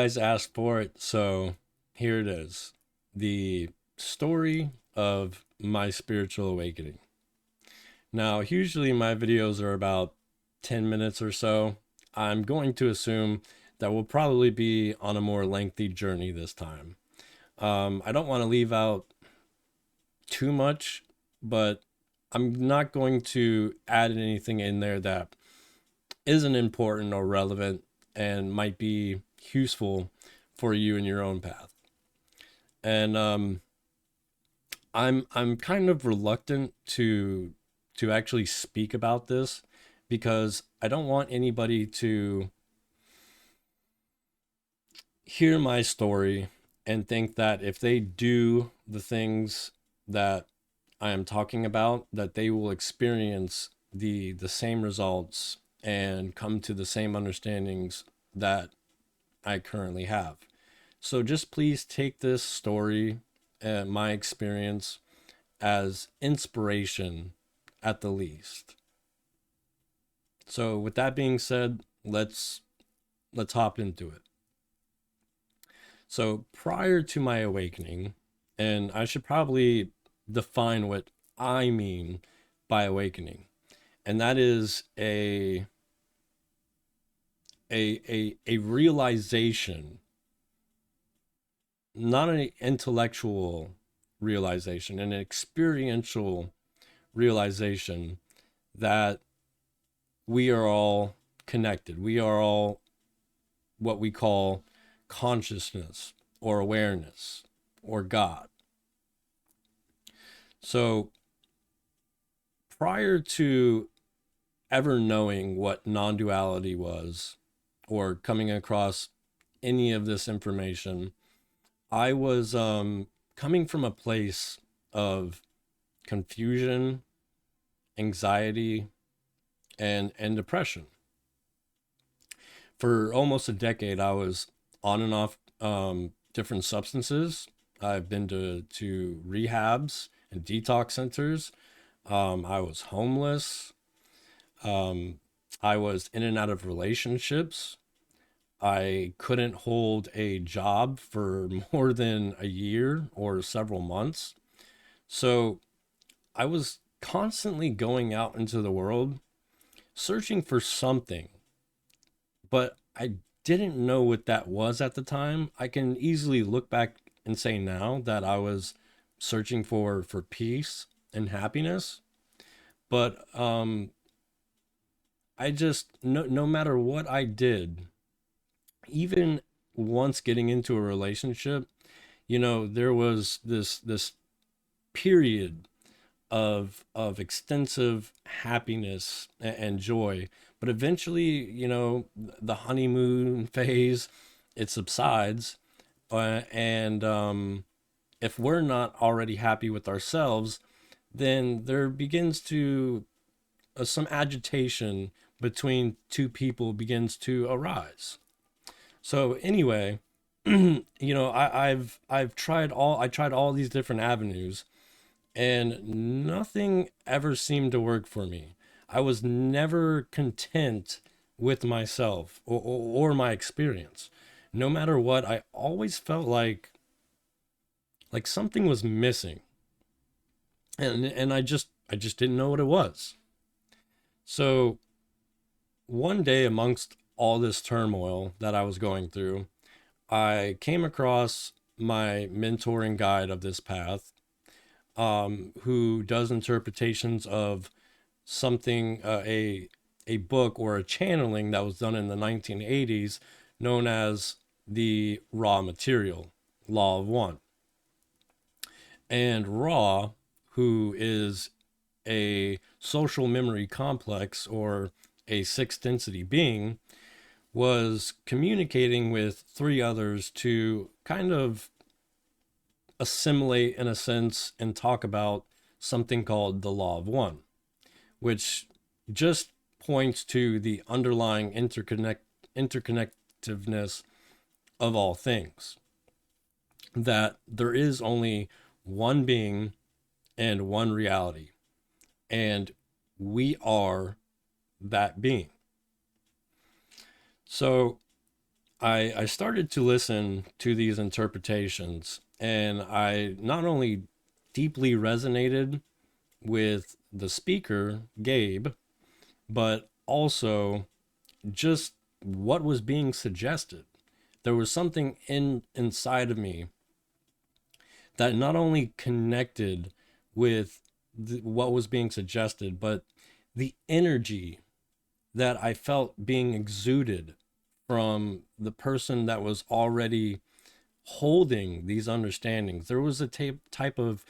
guys asked for it, so here it is. The story of my spiritual awakening. Now, usually my videos are about 10 minutes or so. I'm going to assume that we'll probably be on a more lengthy journey this time. I don't want to leave out too much, but I'm not going to add anything in there that isn't important or relevant and might be useful for you in your own path. And I'm kind of reluctant to actually speak about this because I don't want anybody to hear my story and think that if they do the things that I am talking about, that they will experience the same results and come to the same understandings that I currently have. So just please take this story, my experience, as inspiration at the least. So with that being said, let's hop into it. So prior to my awakening, and I should probably define what I mean by awakening, and that is a realization, not an intellectual realization, an experiential realization that we are all connected. We are all what we call consciousness or awareness or God. So prior to ever knowing what non-duality was or coming across any of this information, I was coming from a place of confusion, anxiety, and depression. For almost a decade, I was on and off different substances. I've been to rehabs and detox centers. I was homeless. Um, I was in and out of relationships. I couldn't hold a job for more than a year or several months. So I was constantly going out into the world searching for something, but I didn't know what that was at the time. I can easily look back and say now that I was searching for peace and happiness, but I just no matter what I did, even once getting into a relationship, there was this period of extensive happiness and joy, but eventually, the honeymoon phase, it subsides, and if we're not already happy with ourselves, then there begins to some agitation between two people begins to arise. So anyway, I've tried all these different avenues, and nothing ever seemed to work for me. I was never content with myself or my experience. No matter what, I always felt like something was missing, and I just didn't know what it was. So one day, amongst all this turmoil that I was going through, I came across my mentoring guide of this path, who does interpretations of something, a book or a channeling that was done in the 1980s, known as the raw material law of one. And Ra, who is a social memory complex or a sixth density being, was communicating with three others to kind of assimilate in a sense and talk about something called the law of one, which just points to the underlying interconnectiveness of all things, that there is only one being and one reality, and we are that being. So I started to listen to these interpretations, and I not only deeply resonated with the speaker, Gabe, but also just what was being suggested. There was something inside of me that not only connected with what was being suggested, but the energy that I felt being exuded from the person that was already holding these understandings. There was a type of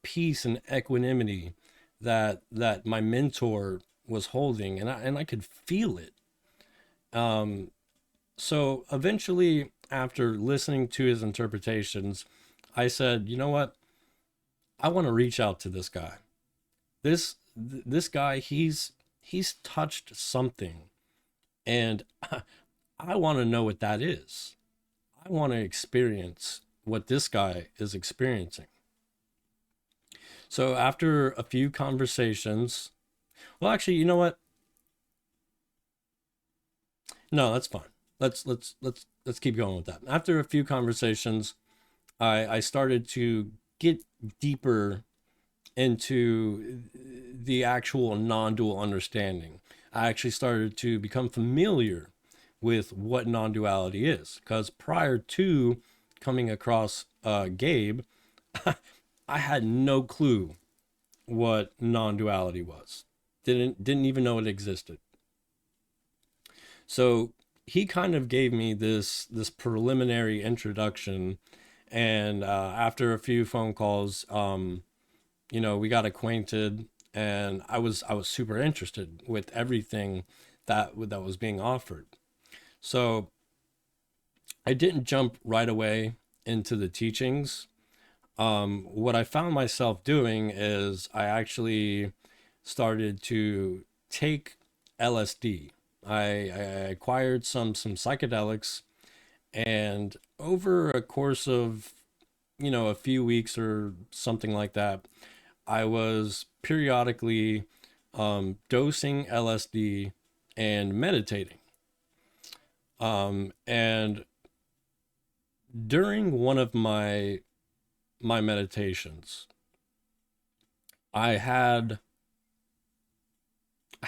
peace and equanimity that my mentor was holding, and I could feel it. So eventually, after listening to his interpretations, I said, you know what? I want to reach out to this guy. This guy, he's touched something, and I want to know what that is. I want to experience what this guy is experiencing. So after a few conversations, well, actually, you know what? No, that's fine. Let's keep going with that. After a few conversations, I started to get deeper into the actual non-dual understanding. I actually started to become familiar with what non-duality is, because prior to coming across Gabe, I had no clue what non-duality was. Didn't even know it existed. So he kind of gave me this preliminary introduction, and after a few phone calls, we got acquainted, and I was super interested with everything that was being offered. So I didn't jump right away into the teachings. What I found myself doing is I actually started to take LSD. I acquired some psychedelics, and over a course of a few weeks or something like that, I was periodically dosing LSD and meditating. And during one of my meditations, I had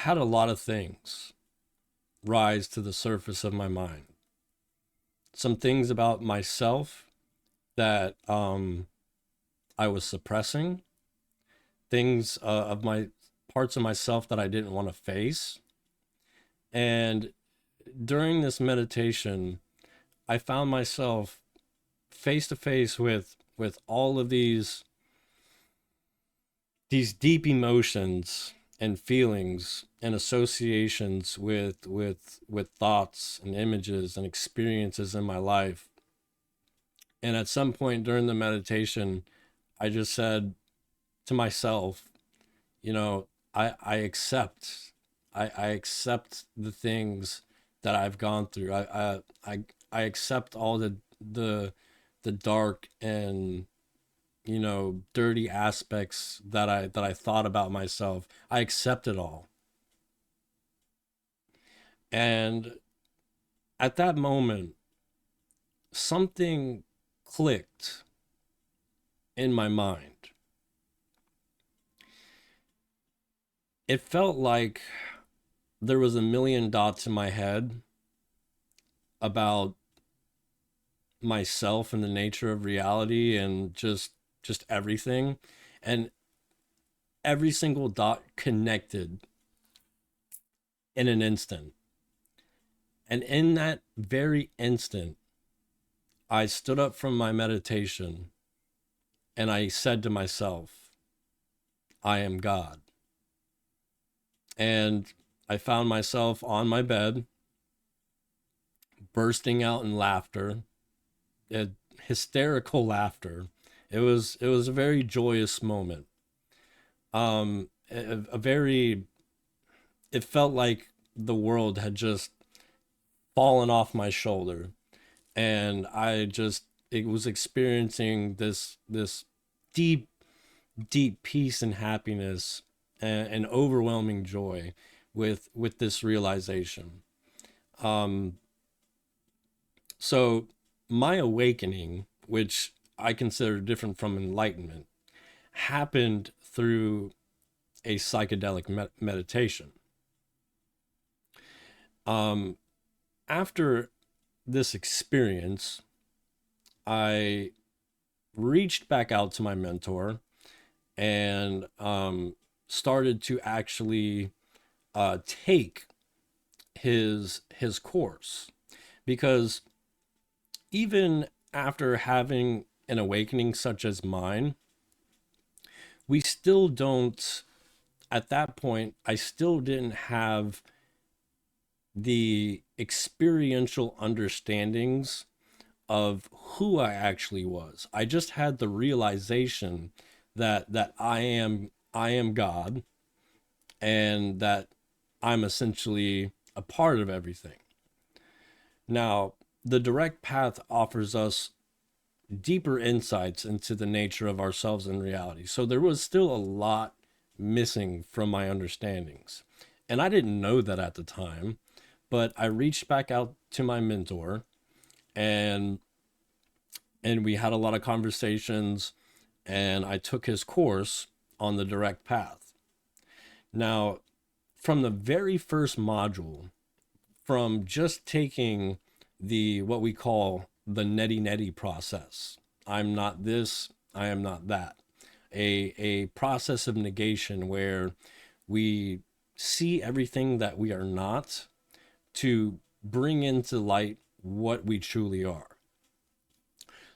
a lot of things rise to the surface of my mind. Some things about myself that I was suppressing, things of my parts of myself that I didn't want to face. And during this meditation, I found myself face to face with all of these deep emotions and feelings and associations with thoughts and images and experiences in my life. And at some point during the meditation, I just said to myself, I accept, I accept the things that I've gone through. I accept all the dark and dirty aspects that I thought about myself. I accept it all. And at that moment, something clicked in my mind. It felt like there was a million dots in my head about myself and the nature of reality and just everything, and every single dot connected in an instant. And in that very instant, I stood up from my meditation and I said to myself, I am God. And I found myself on my bed bursting out in laughter, uh, hysterical laughter. It was a very joyous moment. A very It felt like the world had just fallen off my shoulder, and I just it was experiencing this deep deep peace and happiness, and overwhelming joy with this realization. So my awakening, which I consider different from enlightenment, happened through a psychedelic meditation. Um, After this experience, I reached back out to my mentor and started to actually take his course, because even after having an awakening such as mine, we still don't, at that point, I still didn't have the experiential understandings of who I actually was. I just had the realization that I am God, and that I'm essentially a part of everything. Now, the direct path offers us deeper insights into the nature of ourselves and reality. So there was still a lot missing from my understandings. And I didn't know that at the time, but I reached back out to my mentor, and we had a lot of conversations, and I took his course on the direct path. Now, from the very first module, from just taking the what we call the neti neti process, I'm not this, I am not that, a process of negation where we see everything that we are not to bring into light what we truly are.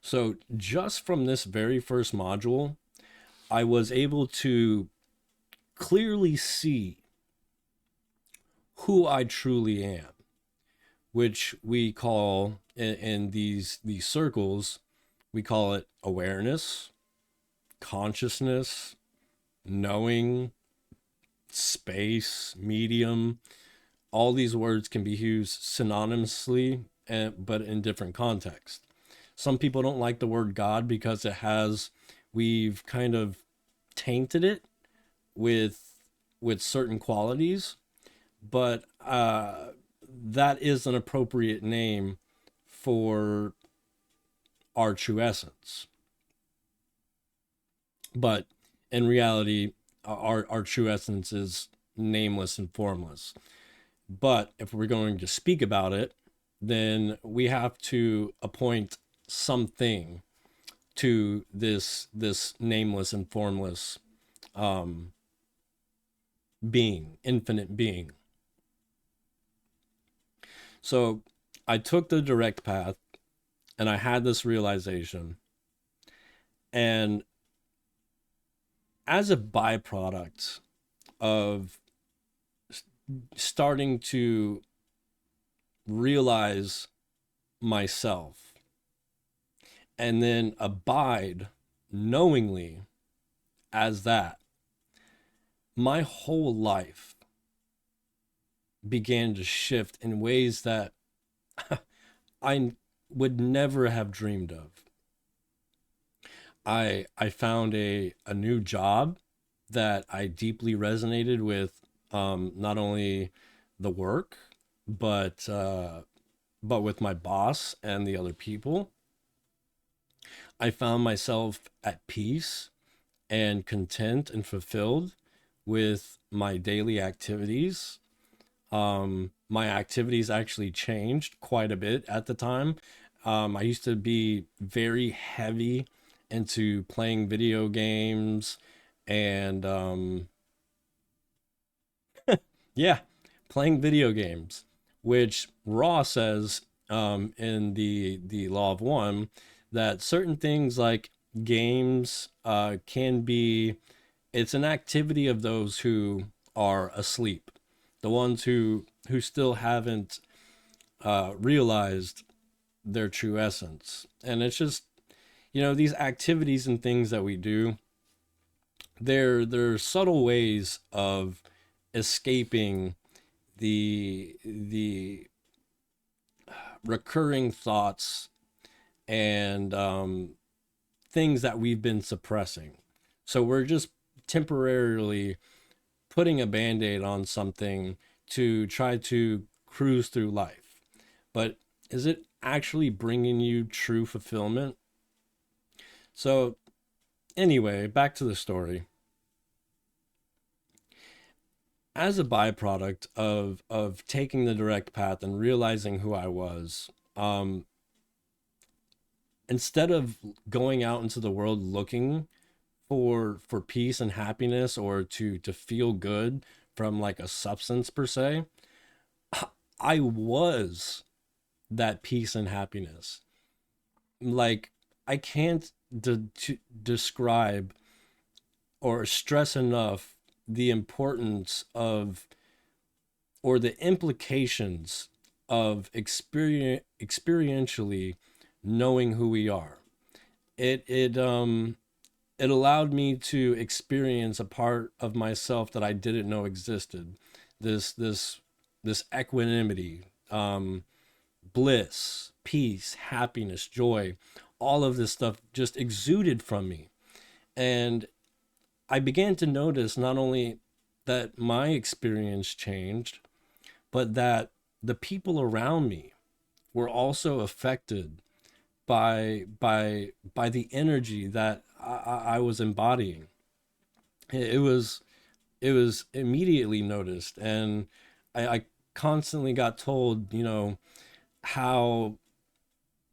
So just from this very first module, I was able to clearly see who I truly am, which we call in these circles, we call it awareness, consciousness, knowing, space, medium. All these words can be used synonymously, but in different contexts. Some people don't like the word God because we've kind of tainted it with certain qualities, but that is an appropriate name for our true essence. But in reality, our true essence is nameless and formless. But if we're going to speak about it, then we have to appoint something to this nameless and formless um, being, infinite being. So I took the direct path, and I had this realization. And as a byproduct of starting to realize myself and then abide knowingly as that, my whole life began to shift in ways that I would never have dreamed of. I found a new job that I deeply resonated with, not only the work, but with my boss and the other people. I found myself at peace and content and fulfilled with my daily activities. My activities actually changed quite a bit at the time. I used to be very heavy into playing video games, and yeah, playing video games, which Raw says in the Law of One, that certain things like games can be, it's an activity of those who are asleep, the ones who still haven't realized their true essence. And it's just, these activities and things that we do, they're subtle ways of escaping the recurring thoughts and things that we've been suppressing. So we're just temporarily putting a band-aid on something to try to cruise through life. But Is it actually bringing you true fulfillment? So, anyway, back to the story. As a byproduct of taking the direct path and realizing who I was, instead of going out into the world looking for peace and happiness, or to feel good from like a substance per se, I was that peace and happiness. Like, I can't describe or stress enough the importance of, or the implications of experientially knowing who we are. It allowed me to experience a part of myself that I didn't know existed. This this this equanimity, bliss, peace, happiness, joy, all of this stuff just exuded from me. And I began to notice not only that my experience changed, but that the people around me were also affected by the energy that I was embodying. It was it was immediately noticed, and I constantly got told, how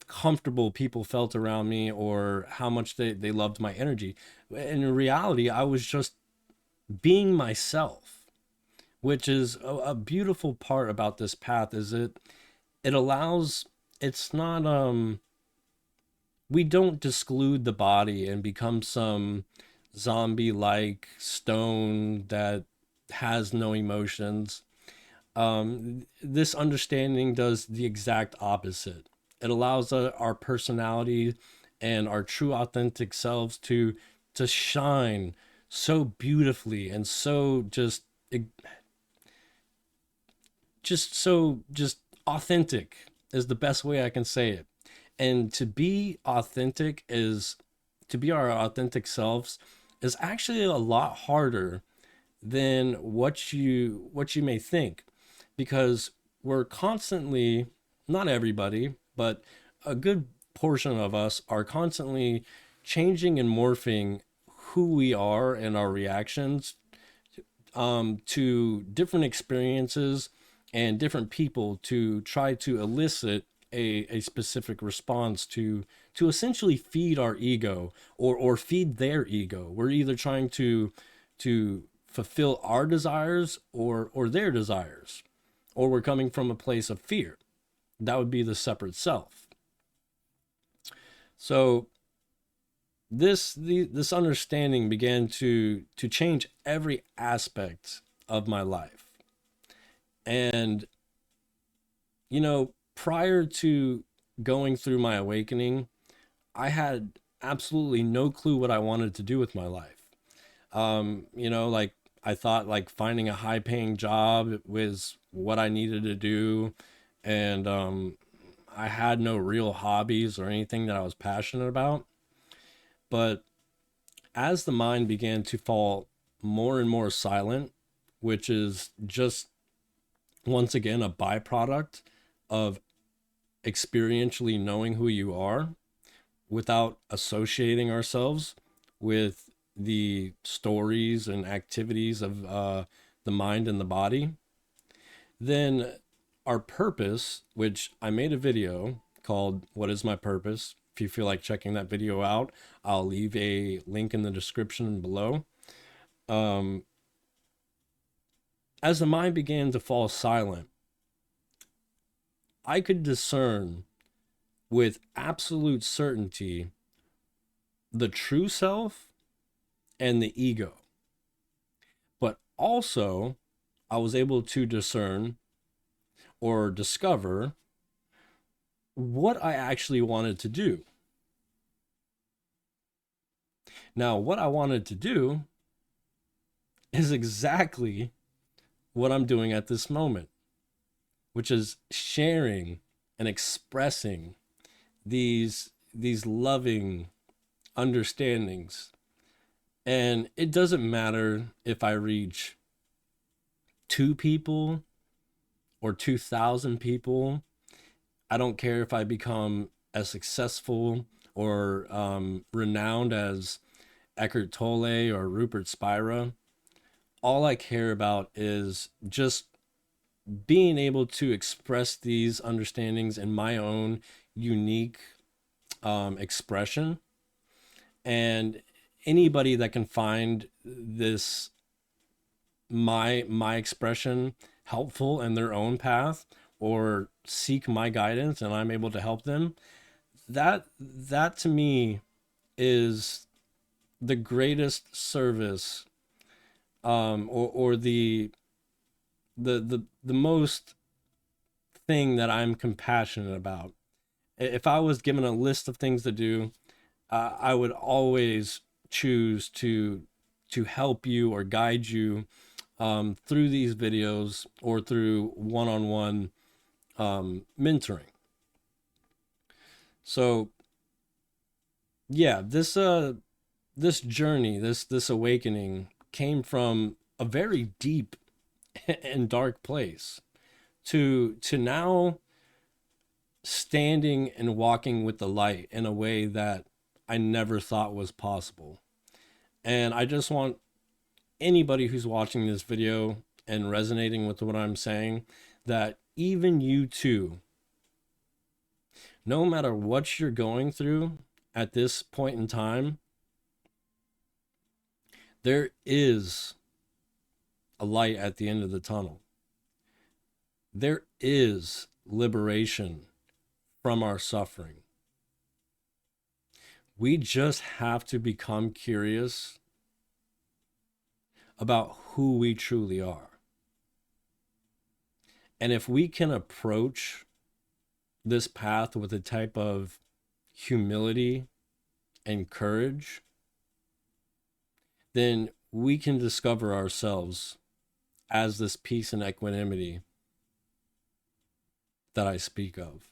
comfortable people felt around me, or how much they loved my energy. And in reality, I was just being myself, which is a beautiful part about this path. Is it allows, it's not we don't disclude the body and become some zombie like stone that has no emotions. This understanding does the exact opposite. It allows our personality and our true authentic selves to shine so beautifully, and so just authentic is the best way I can say it. And to be authentic is to be our authentic selves is actually a lot harder than what you may think, because we're constantly, not everybody, but a good portion of us are constantly changing and morphing who we are and our reactions to different experiences and different people, to try to elicit a specific response to essentially feed our ego, or feed their ego. We're either trying to fulfill our desires, or their desires, or we're coming from a place of fear. That would be the separate self. So this understanding began to change every aspect of my life. And prior to going through my awakening, I had absolutely no clue what I wanted to do with my life. Like, I thought like finding a high paying job was what I needed to do. And I had no real hobbies or anything that I was passionate about. But as the mind began to fall more and more silent, which is just once again a byproduct of experientially knowing who you are without associating ourselves with the stories and activities of the mind and the body, then our purpose, which I made a video called What is My Purpose? If you feel like checking that video out, I'll leave a link in the description below. Um, as the mind began to fall silent, I could discern with absolute certainty the true self and the ego. But also, I was able to discern or discover what I actually wanted to do. Now, what I wanted to do is exactly what I'm doing at this moment, which is sharing and expressing these loving understandings. And it doesn't matter if I reach 2 people or 2,000 people. I don't care if I become as successful or renowned as Eckhart Tolle or Rupert Spira. All I care about is just being able to express these understandings in my own unique expression. And anybody that can find this my expression helpful in their own path or seek my guidance and I'm able to help them, that to me is the greatest service, or the most thing that I'm compassionate about. If I was given a list of things to do, I would always choose to help you or guide you through these videos or through one-on-one mentoring. So yeah, this journey, this awakening came from a very deep and dark place to now standing and walking with the light in a way that I never thought was possible. And I just want anybody who's watching this video and resonating with what I'm saying, that even you too, no matter what you're going through at this point in time, there is a light at the end of the tunnel. There is liberation from our suffering. We just have to become curious about who we truly are. And if we can approach this path with a type of humility and courage, then we can discover ourselves as this peace and equanimity that I speak of.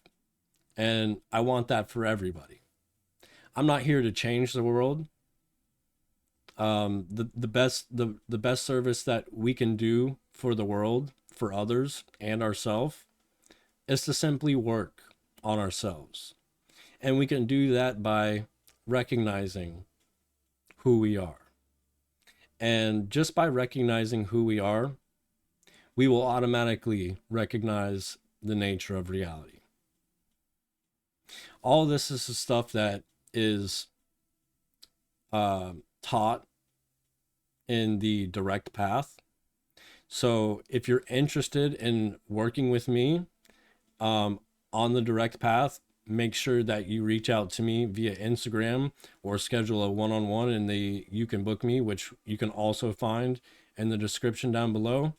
And I want that for everybody. I'm not here to change the world. The best service that we can do for the world, for others and ourselves, is to simply work on ourselves. And we can do that by recognizing who we are. And just by recognizing who we are, we will automatically recognize the nature of reality. All this is the stuff that is taught in the direct path. So if you're interested in working with me on the direct path, make sure that you reach out to me via Instagram or schedule a one-on-one in the You Can Book Me, which you can also find in the description down below.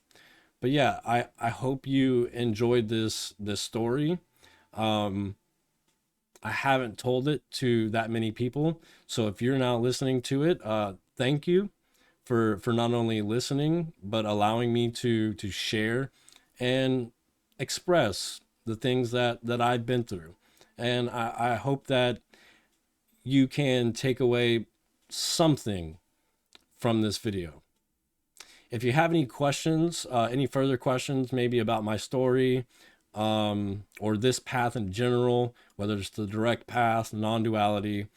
But yeah, I hope you enjoyed this story. I haven't told it to that many people, so if you're now listening to it, thank you for not only listening but allowing me to share and express the things that I've been through. And I hope that you can take away something from this video. If you have any questions, any further questions, maybe about my story, or this path in general, whether it's the direct path, non-duality,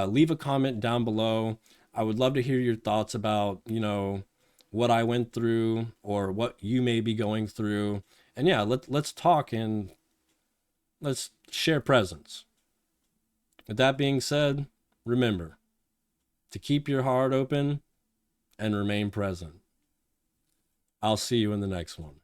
leave a comment down below. I would love to hear your thoughts about, what I went through or what you may be going through. And yeah, let's talk and let's share presence. With that being said, remember to keep your heart open and remain present. I'll see you in the next one.